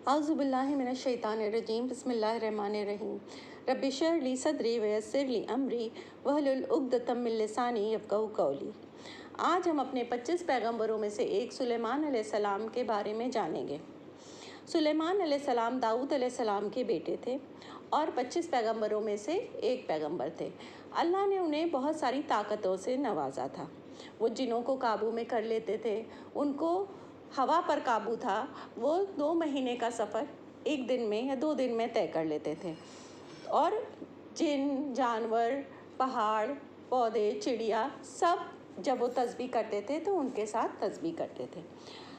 औज़ुबिल्लाहि मिनश्शैतानिर्रजीम बिस्मिल्लाहिर्रहमानिर्रहीम रब्बिश्रह ली सदरी वयस्सिर ली अमरी वहलुल उक़दतम मिन लिसानी यफ़क़हू क़ौली। आज हम अपने 25 पैगंबरों में से एक सुलेमान अलैहिस्सलाम के बारे में जानेंगे। सुलेमान अलैहिस्सलाम दाऊद अलैहिस्सलाम के बेटे थे और 25 पैगंबरों में से एक पैगंबर थे। अल्लाह ने उन्हें बहुत सारी ताकतों से नवाजा था। वो जिनों को काबू में कर लेते थे, उनको हवा पर काबू था। वो 2 महीने का सफ़र 1 दिन में या 2 दिन में तय कर लेते थे और जिन, जानवर, पहाड़, पौधे, चिड़िया सब जब वो तस्बीह करते थे तो उनके साथ तस्बीह करते थे।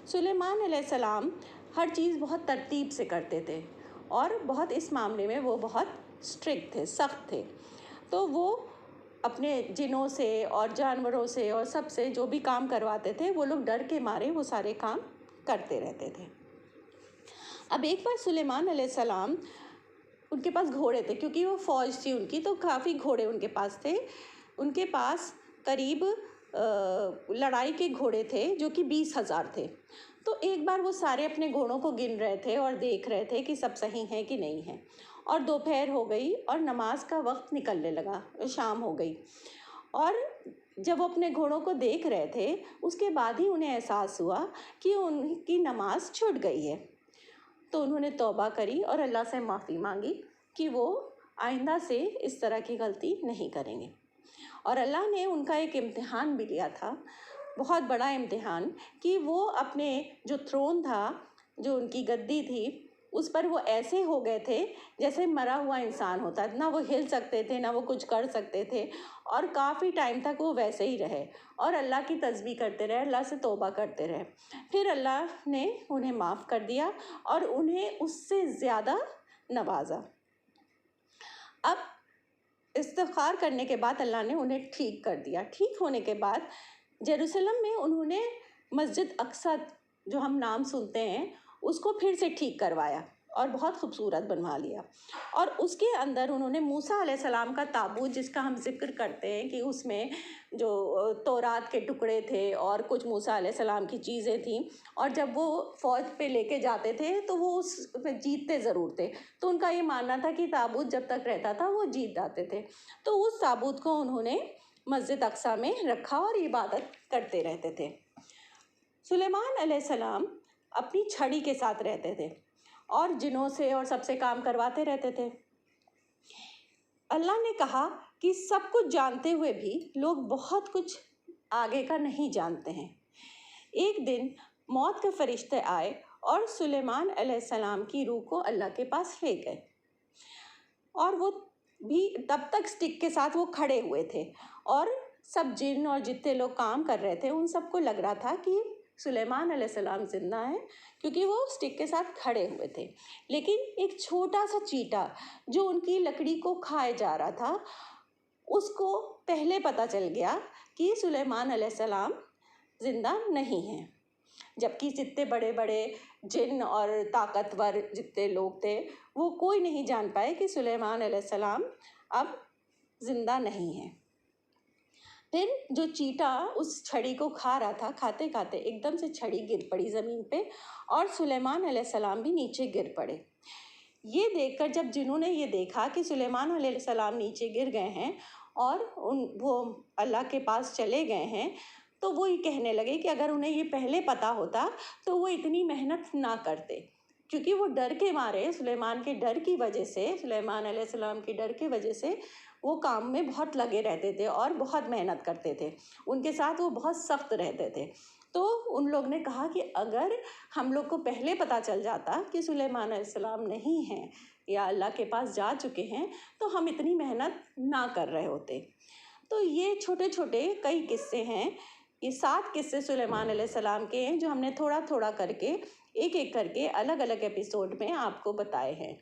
सुलेमान अलैहिस्सलाम हर चीज़ बहुत तरतीब से करते थे और बहुत इस मामले में वो बहुत स्ट्रिक्ट थे, सख्त थे। तो वो अपने जिनों से और जानवरों से और सबसे जो भी काम करवाते थे, वो लोग डर के मारे वो सारे काम करते रहते थे। अब एक बार सुलेमान अलैहिस्सलाम, उनके पास घोड़े थे क्योंकि वो फ़ौज थी उनकी, तो काफ़ी घोड़े उनके पास थे। उनके पास करीब लड़ाई के घोड़े थे जो कि 20,000 थे। तो एक बार वो सारे अपने घोड़ों को गिन रहे थे और देख रहे थे कि सब सही हैं कि नहीं है। और दोपहर हो गई और नमाज का वक्त निकलने लगा, शाम हो गई। और जब वो अपने घोड़ों को देख रहे थे, उसके बाद ही उन्हें एहसास हुआ कि उनकी नमाज छूट गई है। तो उन्होंने तौबा करी और अल्लाह से माफ़ी मांगी कि वो आइंदा से इस तरह की गलती नहीं करेंगे। और अल्लाह ने उनका एक इम्तिहान भी लिया था, बहुत बड़ा इम्तिहान, कि वो अपने जो थ्रोन था, जो उनकी गद्दी थी, उस पर वो ऐसे हो गए थे जैसे मरा हुआ इंसान होता है। ना वो हिल सकते थे, ना वो कुछ कर सकते थे और काफ़ी टाइम तक वो वैसे ही रहे और अल्लाह की तस्बीह करते रहे, अल्लाह से तौबा करते रहे। फिर अल्लाह ने उन्हें माफ़ कर दिया और उन्हें उससे ज़्यादा नवाजा। अब इस्तिग़फ़ार करने के बाद अल्लाह ने उन्हें ठीक कर दिया। ठीक होने के बाद जेरूसलम में उन्होंने मस्जिद अक्सा, जो हम नाम सुनते हैं, उसको फिर से ठीक करवाया और बहुत खूबसूरत बनवा लिया। और उसके अंदर उन्होंने मूसा अलैहिस्सलाम का ताबूत, जिसका हम ज़िक्र करते हैं कि उसमें जो तौरात के टुकड़े थे और कुछ मूसा अलैहिस्सलाम की चीज़ें थीं, और जब वो फ़ौज पे लेके जाते थे तो वो उसमें जीतते ज़रूर थे। तो उनका ये मानना था कि ताबूत जब तक रहता था वो जीत जाते थे। तो उस ताबूत को उन्होंने मस्जिद अक्सा में रखा और इबादत करते रहते थे। सुलेमान अलैहिस्सलाम अपनी छड़ी के साथ रहते थे और जिनों से और सबसे काम करवाते रहते थे। अल्लाह ने कहा कि सब कुछ जानते हुए भी लोग बहुत कुछ आगे का नहीं जानते हैं। एक दिन मौत के फरिश्ते आए और सुलेमान अलैहिस्सलाम की रूह को अल्लाह के पास ले गए और वो भी तब तक स्टिक के साथ वो खड़े हुए थे और सब जिन और जितने लोग काम कर रहे थे उन सबको लग रहा था कि सुलेमान अलैहिस्सलाम ज़िंदा है, क्योंकि वो स्टिक के साथ खड़े हुए थे। लेकिन एक छोटा सा चींटा जो उनकी लकड़ी को खाए जा रहा था, उसको पहले पता चल गया कि सुलेमान अलैहिस्सलाम ज़िंदा नहीं हैं। जबकि जितने बड़े बड़े जिन और ताकतवर जितने लोग थे, वो कोई नहीं जान पाए कि सुलेमान अलैहिस्सलाम अब ज़िंदा नहीं हैं। फिर जो चींटा उस छड़ी को खा रहा था, खाते खाते एकदम से छड़ी गिर पड़ी ज़मीन पे और सुलेमान अलैहिस्सलाम भी नीचे गिर पड़े। ये देखकर जब जिन्होंने ये देखा कि सुलेमान अलैहिस्सलाम नीचे गिर गए हैं और वो अल्लाह के पास चले गए हैं, तो वो ये कहने लगे कि अगर उन्हें ये पहले पता होता तो वो इतनी मेहनत ना करते, क्योंकि वो डर के मारे, सुलेमान के डर की वजह से, सुलेमान अलैहिस्सलाम के डर की वजह से वो काम में बहुत लगे रहते थे और बहुत मेहनत करते थे। उनके साथ वो बहुत सख्त रहते थे। तो उन लोग ने कहा कि अगर हम लोग को पहले पता चल जाता कि सुलेमान अलैहिस्सलाम नहीं हैं या अल्लाह के पास जा चुके हैं, तो हम इतनी मेहनत ना कर रहे होते। तो ये छोटे छोटे कई किस्से हैं। ये 7 किस्से सुलेमान अलैहिस्सलाम के हैं जो हमने थोड़ा थोड़ा करके, एक एक करके अलग अलग एपिसोड में आपको बताए हैं।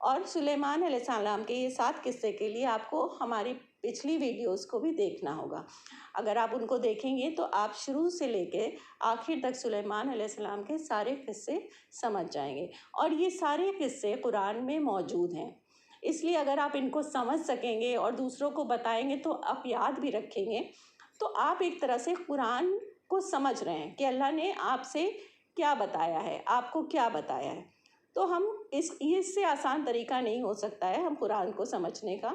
और सुलेमान अलैहिस्सलाम के ये 7 किस्से के लिए आपको हमारी पिछली वीडियोस को भी देखना होगा। अगर आप उनको देखेंगे तो आप शुरू से लेके आखिर तक सुलेमान अलैहिस्सलाम के सारे किस्से समझ जाएंगे। और ये सारे किस्से कुरान में मौजूद हैं, इसलिए अगर आप इनको समझ सकेंगे और दूसरों को बताएंगे तो आप याद भी रखेंगे। तो आप एक तरह से कुरान को समझ रहे हैं कि अल्लाह ने आपसे क्या बताया है, आपको क्या बताया है। तो हम इससे आसान तरीका नहीं हो सकता है हम कुरान को समझने का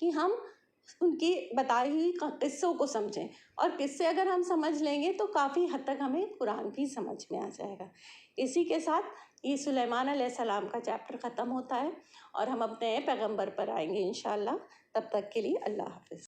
कि हम उनकी बताई हुई किस्सों को समझें। और किस्से अगर हम समझ लेंगे तो काफ़ी हद तक हमें कुरान भी समझ में आ जाएगा। इसी के साथ ये सुलेमान अलैहिस्सलाम का चैप्टर ख़त्म होता है और हम अपने पैगंबर पर आएंगे इंशाअल्लाह। तब तक के लिए अल्लाह हाफ़िज़।